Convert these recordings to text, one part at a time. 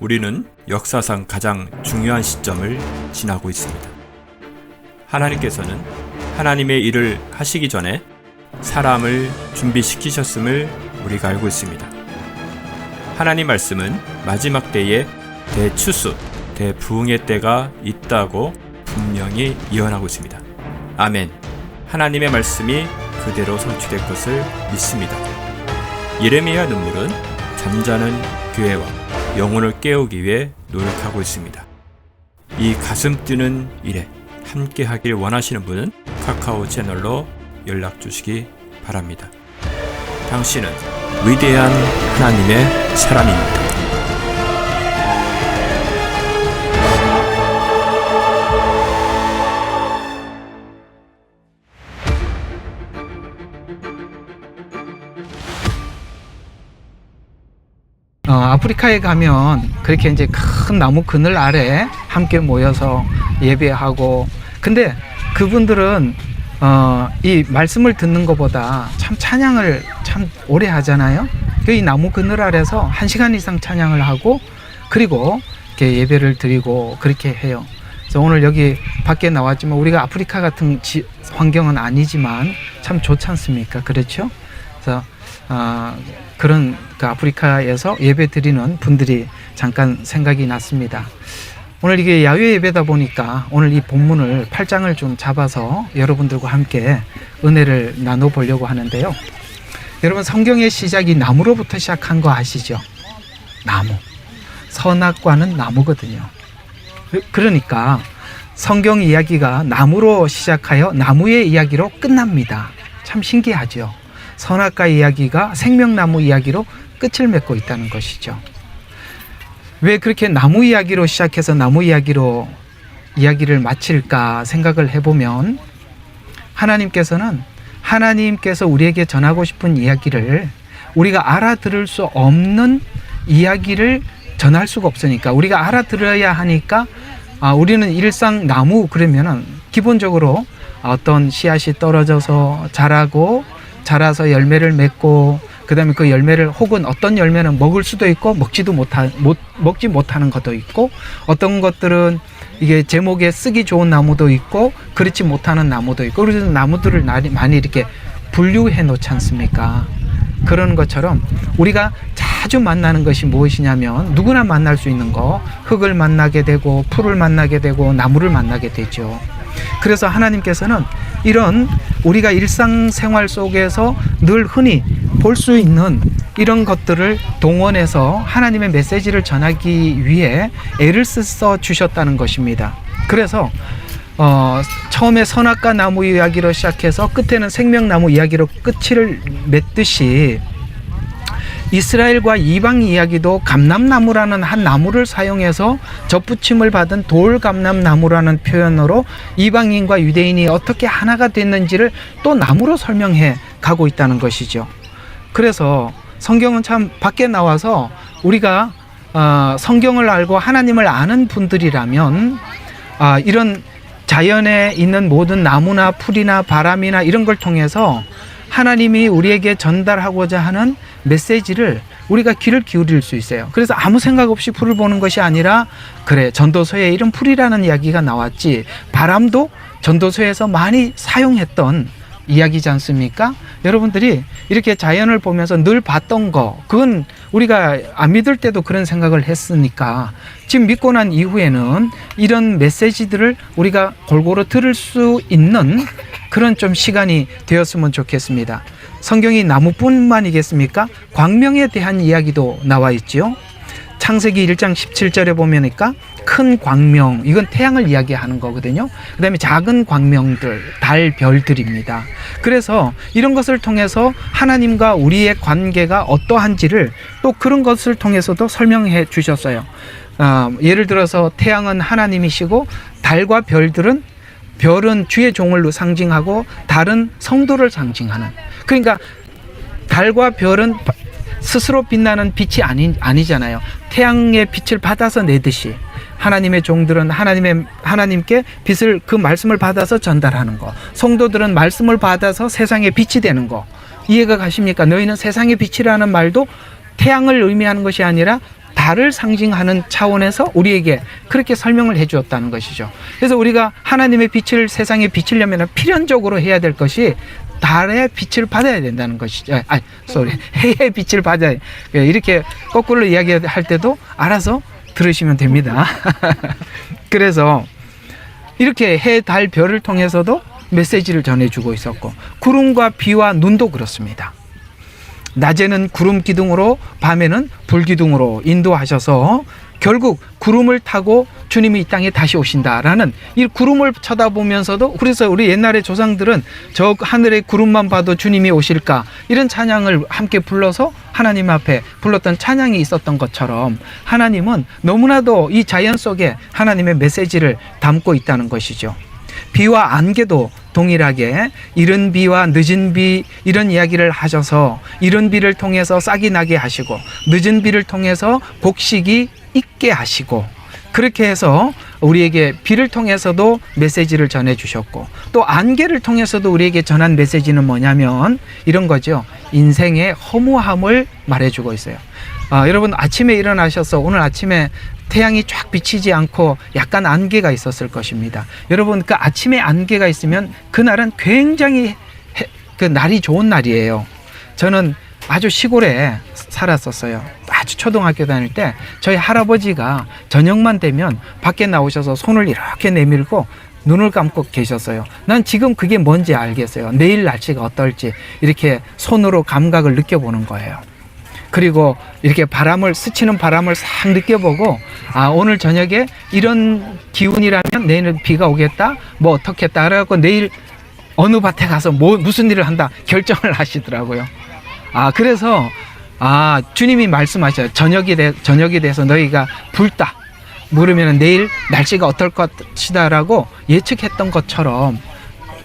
우리는 역사상 가장 중요한 시점을 지나고 있습니다. 하나님께서는 하나님의 일을 하시기 전에 사람을 준비시키셨음을 우리가 알고 있습니다. 하나님 말씀은 마지막 때에 대추수, 대부흥의 때가 있다고 분명히 예언하고 있습니다. 아멘. 하나님의 말씀이 그대로 성취될 것을 믿습니다. 예레미야 눈물은 잠자는 교회와 영혼을 깨우기 위해 노력하고 있습니다. 이 가슴 뛰는 일에 함께 하길 원하시는 분은 카카오 채널로 연락 주시기 바랍니다. 당신은 위대한 하나님의 사람입니다. 아프리카에 가면 그렇게 이제 큰 나무 그늘 아래 함께 모여서 예배하고, 근데 그분들은 이 말씀을 듣는 것보다 참 찬양을 참 오래 하잖아요. 이 나무 그늘 아래서 1시간 이상 찬양을 하고, 그리고 이렇게 예배를 드리고 그렇게 해요. 그래서 오늘 여기 밖에 나왔지만 우리가 아프리카 같은 환경은 아니지만 참 좋지 않습니까? 그렇죠? 그래서 그런 그 아프리카에서 예배 드리는 분들이 잠깐 생각이 났습니다. 오늘 이게 야외 예배다 보니까 오늘 이 본문을 8장을 좀 잡아서 여러분들과 함께 은혜를 나눠보려고 하는데요. 여러분, 성경의 시작이 나무로부터 시작한 거 아시죠? 나무. 선악과는 나무거든요. 그러니까 성경 이야기가 나무로 시작하여 나무의 이야기로 끝납니다. 참 신기하죠? 선악과 이야기가 생명나무 이야기로 끝을 맺고 있다는 것이죠. 왜 그렇게 나무 이야기로 시작해서 나무 이야기로 이야기를 마칠까 생각을 해보면, 하나님께서 우리에게 전하고 싶은 이야기를 우리가 알아들을 수 없는 이야기를 전할 수가 없으니까, 우리가 알아들어야 하니까 우리는 일상 나무 그러면은 기본적으로 어떤 씨앗이 떨어져서 자라서 열매를 맺고, 그 다음에 그 열매를, 혹은 어떤 열매는 먹을 수도 있고 먹지 못하는 것도 있고, 어떤 것들은 이게 제목에 쓰기 좋은 나무도 있고 그렇지 못하는 나무도 있고, 그래서 나무들을 많이 이렇게 분류해 놓지 않습니까? 그런 것처럼 우리가 자주 만나는 것이 무엇이냐면, 누구나 만날 수 있는 거, 흙을 만나게 되고 풀을 만나게 되고 나무를 만나게 되죠. 그래서 하나님께서는 이런 우리가 일상생활 속에서 늘 흔히 볼 수 있는 이런 것들을 동원해서 하나님의 메시지를 전하기 위해 애를 써 주셨다는 것입니다. 그래서 처음에 선악과 나무 이야기로 시작해서 끝에는 생명나무 이야기로 끝을 맺듯이, 이스라엘과 이방 이야기도 감람나무라는 한 나무를 사용해서 접붙임을 받은 돌감람나무라는 표현으로 이방인과 유대인이 어떻게 하나가 됐는지를 또 나무로 설명해 가고 있다는 것이죠. 그래서 성경은 참 밖에 나와서 우리가 성경을 알고 하나님을 아는 분들이라면 이런 자연에 있는 모든 나무나 풀이나 바람이나 이런 걸 통해서 하나님이 우리에게 전달하고자 하는 메시지를 우리가 귀를 기울일 수 있어요. 그래서 아무 생각 없이 풀을 보는 것이 아니라, 그래, 전도서에 이런 풀이라는 이야기가 나왔지, 바람도 전도서에서 많이 사용했던 이야기지 않습니까? 여러분들이 이렇게 자연을 보면서 늘 봤던 거, 그건 우리가 안 믿을 때도 그런 생각을 했으니까 지금 믿고 난 이후에는 이런 메시지들을 우리가 골고루 들을 수 있는 그런 좀 시간이 되었으면 좋겠습니다. 성경이 나무뿐만이겠습니까? 광명에 대한 이야기도 나와 있지요. 창세기 1장 17절에 보면니까 큰 광명, 이건 태양을 이야기하는 거거든요. 그 다음에 작은 광명들, 달, 별들입니다. 그래서 이런 것을 통해서 하나님과 우리의 관계가 어떠한지를 또 그런 것을 통해서도 설명해 주셨어요. 예를 들어서 태양은 하나님이시고, 달과 별은 주의 종을 상징하고, 달은 성도를 상징하는. 그러니까 달과 별은 스스로 빛나는 빛이 아니잖아요. 태양의 빛을 받아서 내듯이 하나님의 종들은 하나님께 빛을, 그 말씀을 받아서 전달하는 거, 성도들은 말씀을 받아서 세상의 빛이 되는 거, 이해가 가십니까? 너희는 세상의 빛이라는 말도 태양을 의미하는 것이 아니라 달을 상징하는 차원에서 우리에게 그렇게 설명을 해 주었다는 것이죠. 그래서 우리가 하나님의 빛을 세상에 비치려면 필연적으로 해야 될 것이 달의 빛을 받아야 된다는 것이죠. 해의 빛을 받아야. 이렇게 거꾸로 이야기할 때도 알아서 들으시면 됩니다. 그래서 이렇게 해, 달, 별을 통해서도 메시지를 전해주고 있었고, 구름과 비와 눈도 그렇습니다. 낮에는 구름 기둥으로, 밤에는 불 기둥으로 인도하셔서 결국 구름을 타고 주님이 이 땅에 다시 오신다라는, 이 구름을 쳐다보면서도, 그래서 우리 옛날에 조상들은 저 하늘의 구름만 봐도 주님이 오실까, 이런 찬양을 함께 불러서 하나님 앞에 불렀던 찬양이 있었던 것처럼, 하나님은 너무나도 이 자연 속에 하나님의 메시지를 담고 있다는 것이죠. 비와 안개도 동일하게 이른 비와 늦은 비, 이런 이야기를 하셔서 이른 비를 통해서 싹이 나게 하시고, 늦은 비를 통해서 곡식이 있게 하시고, 그렇게 해서 우리에게 비를 통해서도 메시지를 전해 주셨고, 또 안개를 통해서도 우리에게 전한 메시지는 뭐냐면 이런 거죠. 인생의 허무함을 말해주고 있어요. 여러분, 아침에 일어나셔서 오늘 아침에 태양이 쫙 비치지 않고 약간 안개가 있었을 것입니다. 여러분, 그 아침에 안개가 있으면 그날은 굉장히 그 날이 좋은 날이에요. 저는 아주 시골에 살았었어요. 아주 초등학교 다닐 때 저희 할아버지가 저녁만 되면 밖에 나오셔서 손을 이렇게 내밀고 눈을 감고 계셨어요. 난 지금 그게 뭔지 알겠어요. 내일 날씨가 어떨지 이렇게 손으로 감각을 느껴보는 거예요. 그리고 이렇게 바람을, 스치는 바람을 싹 느껴보고, 오늘 저녁에 이런 기운이라면 내일은 비가 오겠다, 뭐 어떻겠다, 그래갖고 내일 어느 밭에 가서 무슨 일을 한다 결정을 하시더라고요. 그래서 주님이 말씀하셔요. 저녁이 돼서 너희가 불다 물으면 내일 날씨가 어떨 것이다라고 예측했던 것처럼,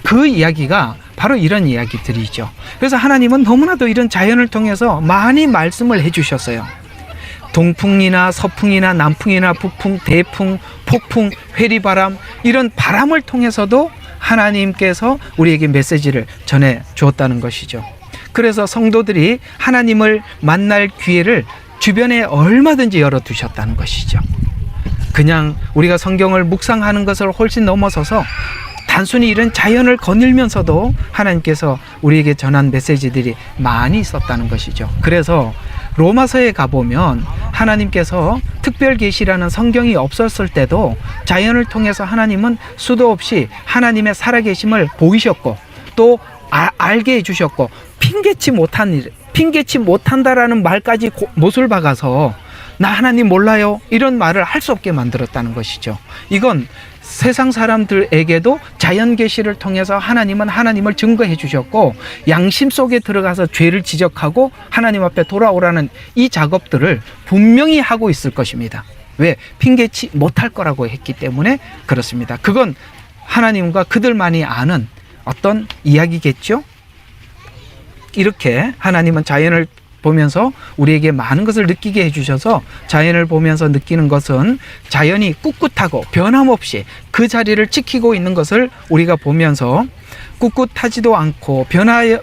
그 이야기가 바로 이런 이야기들이죠. 그래서 하나님은 너무나도 이런 자연을 통해서 많이 말씀을 해주셨어요. 동풍이나 서풍이나 남풍이나 북풍, 대풍, 폭풍, 회리바람, 이런 바람을 통해서도 하나님께서 우리에게 메시지를 전해 주었다는 것이죠. 그래서 성도들이 하나님을 만날 기회를 주변에 얼마든지 열어두셨다는 것이죠. 그냥 우리가 성경을 묵상하는 것을 훨씬 넘어서서 단순히 이런 자연을 거닐면서도 하나님께서 우리에게 전한 메시지들이 많이 있었다는 것이죠. 그래서 로마서에 가보면 하나님께서 특별 계시라는 성경이 없었을 때도 자연을 통해서 하나님은 수도 없이 하나님의 살아계심을 보이셨고, 또 알게 해주셨고, 핑계치 못한다라는 말까지 못을 박아서 나 하나님 몰라요 이런 말을 할 수 없게 만들었다는 것이죠. 이건 세상 사람들에게도 자연 계시를 통해서 하나님은 하나님을 증거해 주셨고, 양심 속에 들어가서 죄를 지적하고 하나님 앞에 돌아오라는 이 작업들을 분명히 하고 있을 것입니다. 왜? 핑계치 못할 거라고 했기 때문에 그렇습니다. 그건 하나님과 그들만이 아는 어떤 이야기겠죠. 이렇게 하나님은 자연을 보면서 우리에게 많은 것을 느끼게 해주셔서, 자연을 보면서 느끼는 것은 자연이 꿋꿋하고 변함없이 그 자리를 지키고 있는 것을 우리가 보면서, 꿋꿋하지도 않고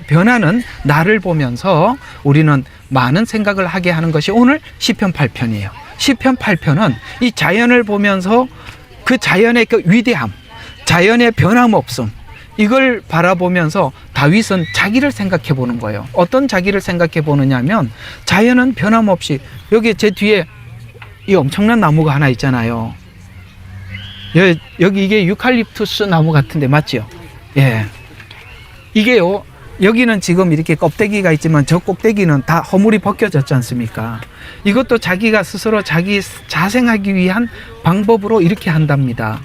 변하는 나를 보면서 우리는 많은 생각을 하게 하는 것이 오늘 시편 8편이에요. 시편 8편은 이 자연을 보면서 그 자연의 그 위대함, 자연의 변함없음, 이걸 바라보면서 다윗은 자기를 생각해 보는 거예요. 어떤 자기를 생각해 보느냐면, 자연은 변함없이, 여기 제 뒤에 이 엄청난 나무가 하나 있잖아요. 여기 이게 유칼립투스 나무 같은데 맞죠? 예. 이게요, 여기는 지금 이렇게 껍데기가 있지만 저 꼭대기는 다 허물이 벗겨졌지 않습니까? 이것도 자기가 스스로 자기 자생하기 위한 방법으로 이렇게 한답니다.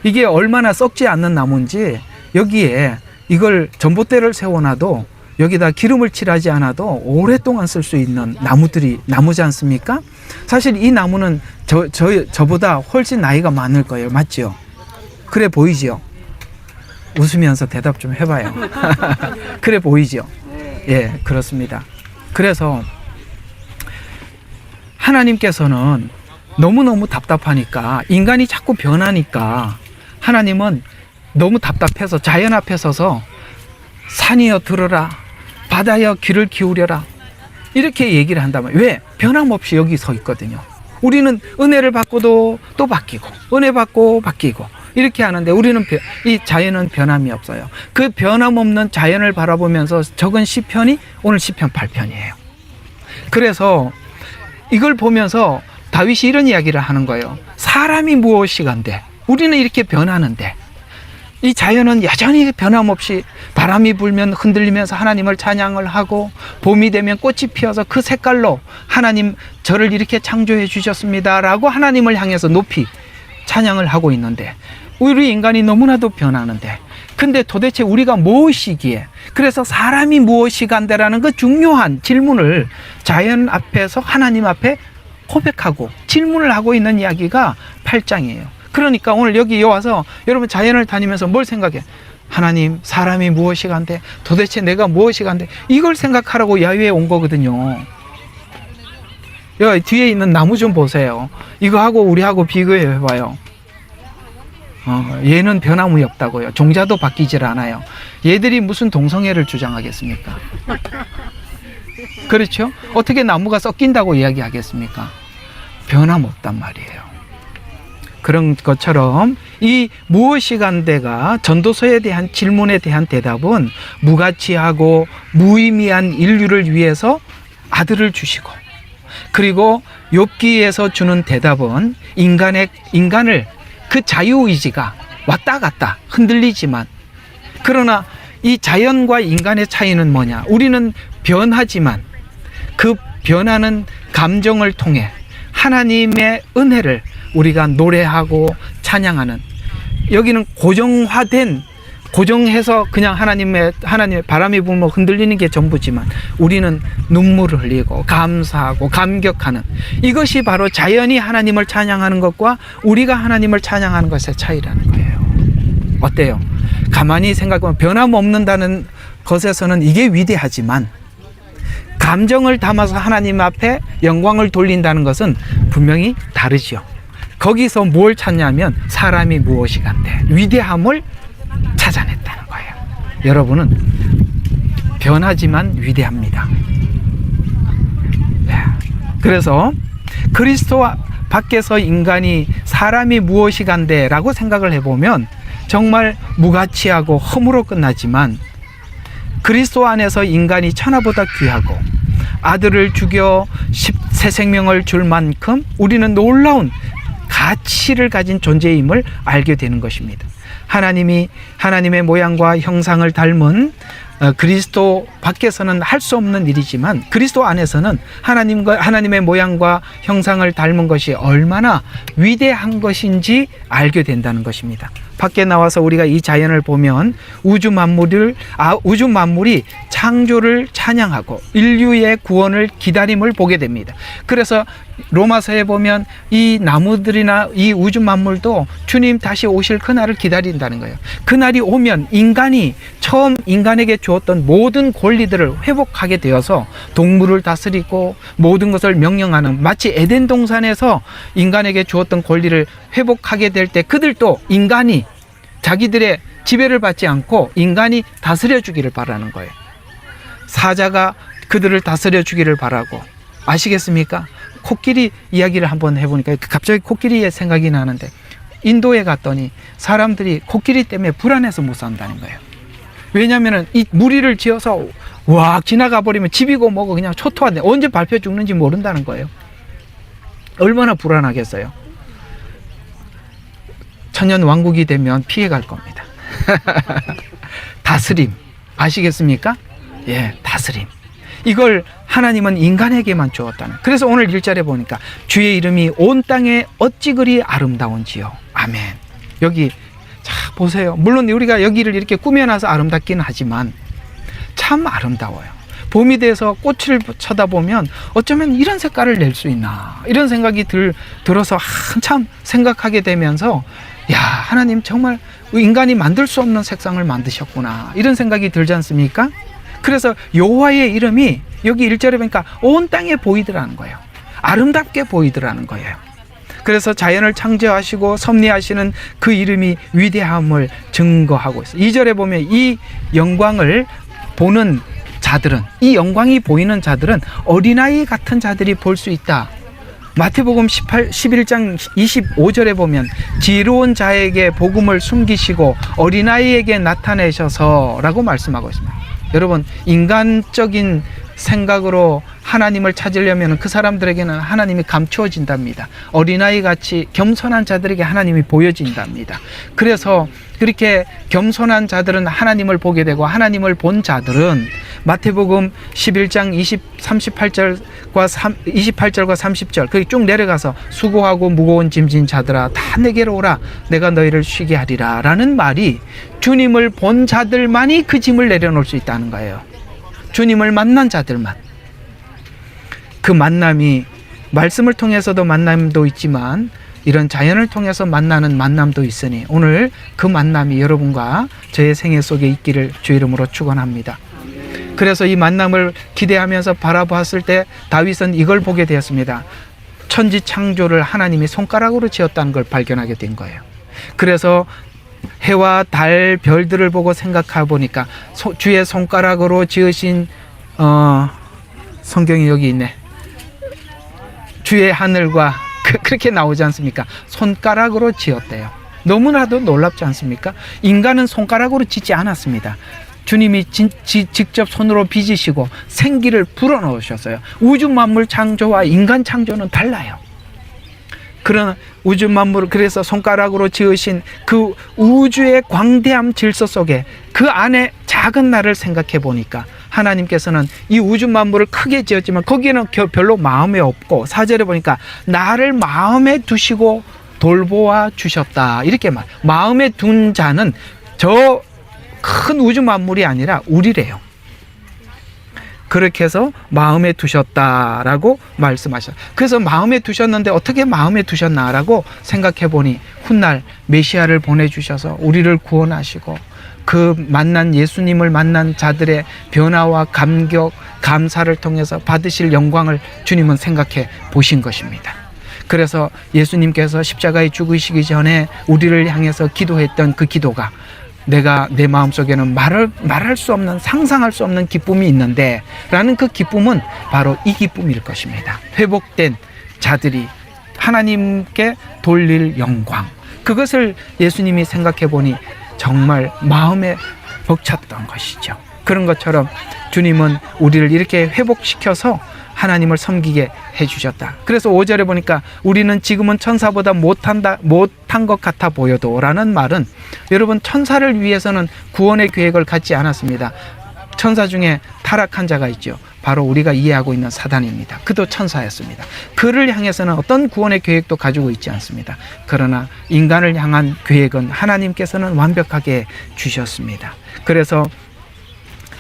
이게 얼마나 썩지 않는 나무인지, 여기에 이걸 전봇대를 세워놔도 여기다 기름을 칠하지 않아도 오랫동안 쓸 수 있는 나무지 않습니까? 사실 이 나무는 저보다 훨씬 나이가 많을 거예요. 맞죠? 그래 보이죠? 웃으면서 대답 좀 해봐요. 그래 보이죠? 예, 그렇습니다. 그래서 하나님께서는 너무너무 답답하니까, 인간이 자꾸 변하니까 하나님은 너무 답답해서 자연 앞에 서서 산이여 들어라, 바다여 귀를 기울여라, 이렇게 얘기를 한다면, 왜? 변함없이 여기 서 있거든요. 우리는 은혜를 받고도 또 바뀌고, 은혜 받고 바뀌고, 이렇게 하는데 우리는 이 자연은 변함이 없어요. 그 변함없는 자연을 바라보면서 적은 시편이 오늘 시편 8편이에요. 그래서 이걸 보면서 다윗이 이런 이야기를 하는 거예요. 사람이 무엇이간데 우리는 이렇게 변하는데 이 자연은 여전히 변함없이 바람이 불면 흔들리면서 하나님을 찬양을 하고, 봄이 되면 꽃이 피어서 그 색깔로 하나님 저를 이렇게 창조해 주셨습니다 라고 하나님을 향해서 높이 찬양을 하고 있는데, 우리 인간이 너무나도 변하는데, 근데 도대체 우리가 무엇이기에, 그래서 사람이 무엇이간데라는 그 중요한 질문을 자연 앞에서 하나님 앞에 고백하고 질문을 하고 있는 이야기가 8장이에요. 그러니까 오늘 여기 와서 여러분 자연을 다니면서 뭘 생각해? 하나님, 사람이 무엇이간데, 도대체 내가 무엇이간데, 이걸 생각하라고 야외에 온 거거든요. 여기 뒤에 있는 나무 좀 보세요. 이거하고 우리하고 비교해 봐요. 얘는 변함이 없다고요. 종자도 바뀌질 않아요. 얘들이 무슨 동성애를 주장하겠습니까? 그렇죠? 어떻게 나무가 썩긴다고 이야기하겠습니까? 변함없단 말이에요. 그런 것처럼 이 무엇이간데가 전도서에 대한 질문에 대한 대답은 무가치하고 무의미한 인류를 위해서 아들을 주시고, 그리고 욥기에서 주는 대답은 인간을 그 자유의지가 왔다 갔다 흔들리지만, 그러나 이 자연과 인간의 차이는 뭐냐? 우리는 변하지만 그 변하는 감정을 통해 하나님의 은혜를 우리가 노래하고 찬양하는, 여기는 고정해서 그냥 하나님의 바람이 불면 흔들리는 게 전부지만 우리는 눈물을 흘리고 감사하고 감격하는, 이것이 바로 자연이 하나님을 찬양하는 것과 우리가 하나님을 찬양하는 것의 차이라는 거예요. 어때요? 가만히 생각하면 변함없는다는 것에서는 이게 위대하지만, 감정을 담아서 하나님 앞에 영광을 돌린다는 것은 분명히 다르죠. 거기서 뭘 찾냐면 사람이 무엇이간데 위대함을 찾아냈다는 거예요. 여러분은 변하지만 위대합니다. 네. 그래서 그리스도 밖에서 인간이 사람이 무엇이간데 라고 생각을 해보면 정말 무가치하고 험으로 끝나지만, 그리스도 안에서 인간이 천하보다 귀하고 아들을 죽여 새 생명을 줄 만큼 우리는 놀라운 가치를 가진 존재임을 알게 되는 것입니다. 하나님의 모양과 형상을 닮은 그리스도 밖에서는 할 수 없는 일이지만, 그리스도 안에서는 하나님의 모양과 형상을 닮은 것이 얼마나 위대한 것인지 알게 된다는 것입니다. 밖에 나와서 우리가 이 자연을 보면 우주 만물이 창조를 찬양하고 인류의 구원을 기다림을 보게 됩니다. 그래서 로마서에 보면 이 나무들이나 이 우주 만물도 주님 다시 오실 그날을 기다린다는 거예요. 그날이 오면 인간이 처음 인간에게 주었던 모든 권리들을 회복하게 되어서 동물을 다스리고 모든 것을 명령하는, 마치 에덴 동산에서 인간에게 주었던 권리를 회복하게 될 때 그들도 인간이 자기들의 지배를 받지 않고 인간이 다스려 주기를 바라는 거예요. 사자가 그들을 다스려 주기를 바라고, 아시겠습니까? 코끼리 이야기를 한번 해보니까 갑자기 코끼리의 생각이 나는데, 인도에 갔더니 사람들이 코끼리 때문에 불안해서 못 산다는 거예요. 왜냐하면 이 무리를 지어서 왁 지나가 버리면 집이고 뭐고 그냥 초토화돼, 언제 밟혀 죽는지 모른다는 거예요. 얼마나 불안하겠어요. 천년 왕국이 되면 피해갈 겁니다. 다스림 아시겠습니까? 예, 다스림. 이걸 하나님은 인간에게만 주었다는. 그래서 오늘 1절에 보니까 주의 이름이 온 땅에 어찌 그리 아름다운지요. 아멘. 여기 자 보세요. 물론 우리가 여기를 이렇게 꾸며놔서 아름답긴 하지만 참 아름다워요. 봄이 돼서 꽃을 쳐다보면 어쩌면 이런 색깔을 낼 수 있나, 이런 생각이 들어서 한참 생각하게 되면서, 야, 하나님 정말 인간이 만들 수 없는 색상을 만드셨구나, 이런 생각이 들지 않습니까? 그래서 여호와의 이름이 여기 1절에 보니까 온 땅에 보이더라는 거예요. 아름답게 보이더라는 거예요. 그래서 자연을 창조하시고 섭리하시는 그 이름이 위대함을 증거하고 있어요. 2절에 보면 이 영광을 보는 자들은, 이 영광이 보이는 자들은 어린아이 같은 자들이 볼 수 있다. 마태복음 11장 25절에 보면 지혜로운 자에게 복음을 숨기시고 어린아이에게 나타내셔서 라고 말씀하고 있습니다. 여러분, 인간적인 생각으로 하나님을 찾으려면 그 사람들에게는 하나님이 감추어진답니다. 어린아이 같이 겸손한 자들에게 하나님이 보여진답니다. 그래서 그렇게 겸손한 자들은 하나님을 보게 되고, 하나님을 본 자들은 마태복음 11장 28절과 30절 거기 쭉 내려가서 수고하고 무거운 짐진 자들아 다 내게로 오라 내가 너희를 쉬게 하리라 라는 말이 주님을 본 자들만이 그 짐을 내려놓을 수 있다는 거예요. 주님을 만난 자들만. 그 만남이 말씀을 통해서도 만남도 있지만 이런 자연을 통해서 만나는 만남도 있으니 오늘 그 만남이 여러분과 저의 생애 속에 있기를 주 이름으로 축원합니다. 그래서 이 만남을 기대하면서 바라보았을 때 다윗은 이걸 보게 되었습니다. 천지 창조를 하나님이 손가락으로 지었다는 걸 발견하게 된 거예요. 그래서 해와 달, 별들을 보고 생각해 보니까 주의 손가락으로 지으신 성경이 여기 있네. 주의 하늘과 그렇게 나오지 않습니까? 손가락으로 지었대요. 너무나도 놀랍지 않습니까? 인간은 손가락으로 짓지 않았습니다. 주님이 직접 손으로 빚으시고 생기를 불어넣으셨어요. 우주 만물 창조와 인간 창조는 달라요. 그런 우주 만물을 그래서 손가락으로 지으신 그 우주의 광대함 질서 속에 그 안에 작은 나를 생각해 보니까 하나님께서는 이 우주 만물을 크게 지었지만 거기에는 별로 마음에 없고 4절에 보니까 나를 마음에 두시고 돌보아 주셨다. 이렇게 마음에 둔 자는 저 큰 우주 만물이 아니라 우리래요. 그렇게 해서 마음에 두셨다라고 말씀하셨어요. 그래서 마음에 두셨는데 어떻게 마음에 두셨나라고 생각해 보니 훗날 메시아를 보내주셔서 우리를 구원하시고 그 만난 예수님을 만난 자들의 변화와 감격, 감사를 통해서 받으실 영광을 주님은 생각해 보신 것입니다. 그래서 예수님께서 십자가에 죽으시기 전에 우리를 향해서 기도했던 그 기도가 내가 내 마음속에는 말할 수 없는 상상할 수 없는 기쁨이 있는데 라는 그 기쁨은 바로 이 기쁨일 것입니다. 회복된 자들이 하나님께 돌릴 영광, 그것을 예수님이 생각해 보니 정말 마음에 벅찼던 것이죠. 그런 것처럼 주님은 우리를 이렇게 회복시켜서 하나님을 섬기게 해주셨다. 그래서 5절에 보니까 우리는 지금은 천사보다 못한 것 같아 보여도 라는 말은 여러분 천사를 위해서는 구원의 계획을 갖지 않았습니다. 천사 중에 타락한 자가 있죠. 바로 우리가 이해하고 있는 사단입니다. 그도 천사였습니다. 그를 향해서는 어떤 구원의 계획도 가지고 있지 않습니다. 그러나 인간을 향한 계획은 하나님께서는 완벽하게 주셨습니다. 그래서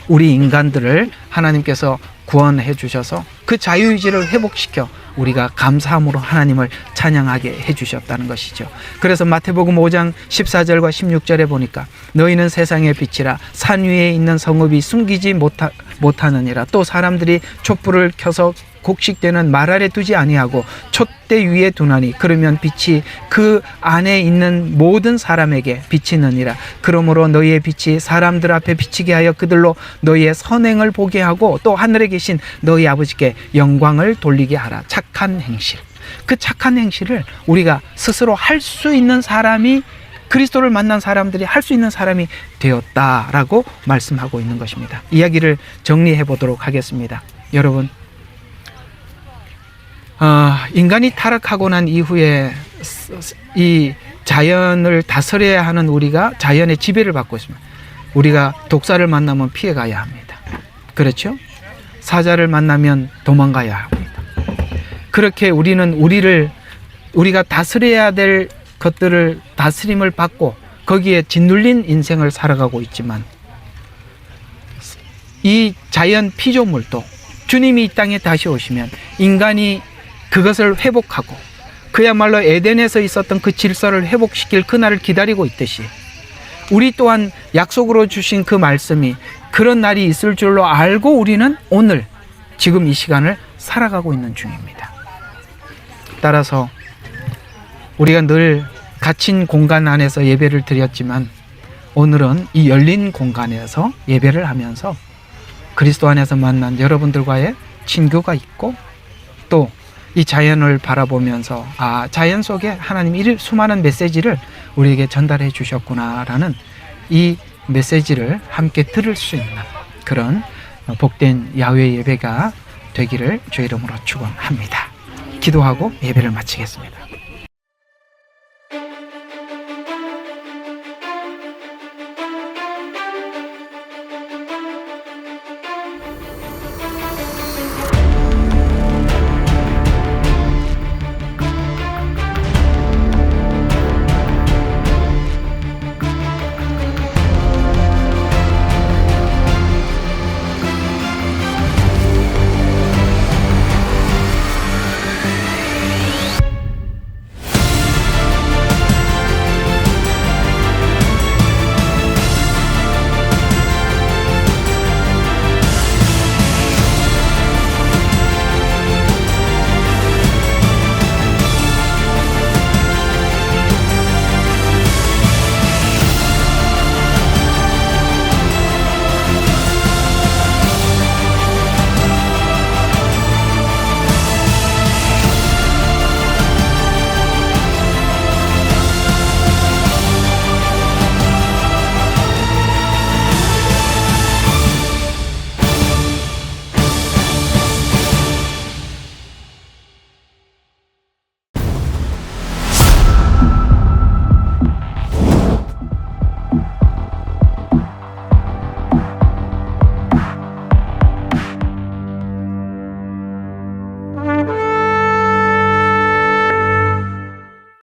우리 인간들을 하나님께서 구원해 주셔서 그 자유의지를 회복시켜 우리가 감사함으로 하나님을 찬양하게 해주셨다는 것이죠. 그래서 마태복음 5장 14절과 16절에 보니까 너희는 세상의 빛이라 산 위에 있는 성읍이 숨기지 못하느니라. 또 사람들이 촛불을 켜서 곡식되는 말 아래 두지 아니하고 촛대 위에 두나니 그러면 빛이 그 안에 있는 모든 사람에게 비치느니라. 그러므로 너희의 빛이 사람들 앞에 비치게 하여 그들로 너희의 선행을 보게 하고 또 하늘에 계신 너희 아버지께 영광을 돌리게 하라. 착한 행실, 그 착한 행실을 우리가 스스로 할 수 있는 사람이, 그리스도를 만난 사람들이 할 수 있는 사람이 되었다라고 말씀하고 있는 것입니다. 이야기를 정리해 보도록 하겠습니다. 여러분, 인간이 타락하고 난 이후에 이 자연을 다스려야 하는 우리가 자연의 지배를 받고 있습니다. 우리가 독사를 만나면 피해가야 합니다. 그렇죠? 사자를 만나면 도망가야 합니다. 그렇게 우리는 우리가 다스려야 될 것들을 다스림을 받고 거기에 짓눌린 인생을 살아가고 있지만 이 자연 피조물도 주님이 이 땅에 다시 오시면 인간이 그것을 회복하고 그야말로 에덴에서 있었던 그 질서를 회복시킬 그날을 기다리고 있듯이 우리 또한 약속으로 주신 그 말씀이 그런 날이 있을 줄로 알고 우리는 오늘 지금 이 시간을 살아가고 있는 중입니다. 따라서 우리가 늘 갇힌 공간 안에서 예배를 드렸지만 오늘은 이 열린 공간에서 예배를 하면서 그리스도 안에서 만난 여러분들과의 친교가 있고 또 이 자연을 바라보면서 자연 속에 하나님이 이 수많은 메시지를 우리에게 전달해 주셨구나라는 이 메시지를 함께 들을 수 있는 그런 복된 야외 예배가 되기를 주의 이름으로 축원합니다. 기도하고 예배를 마치겠습니다.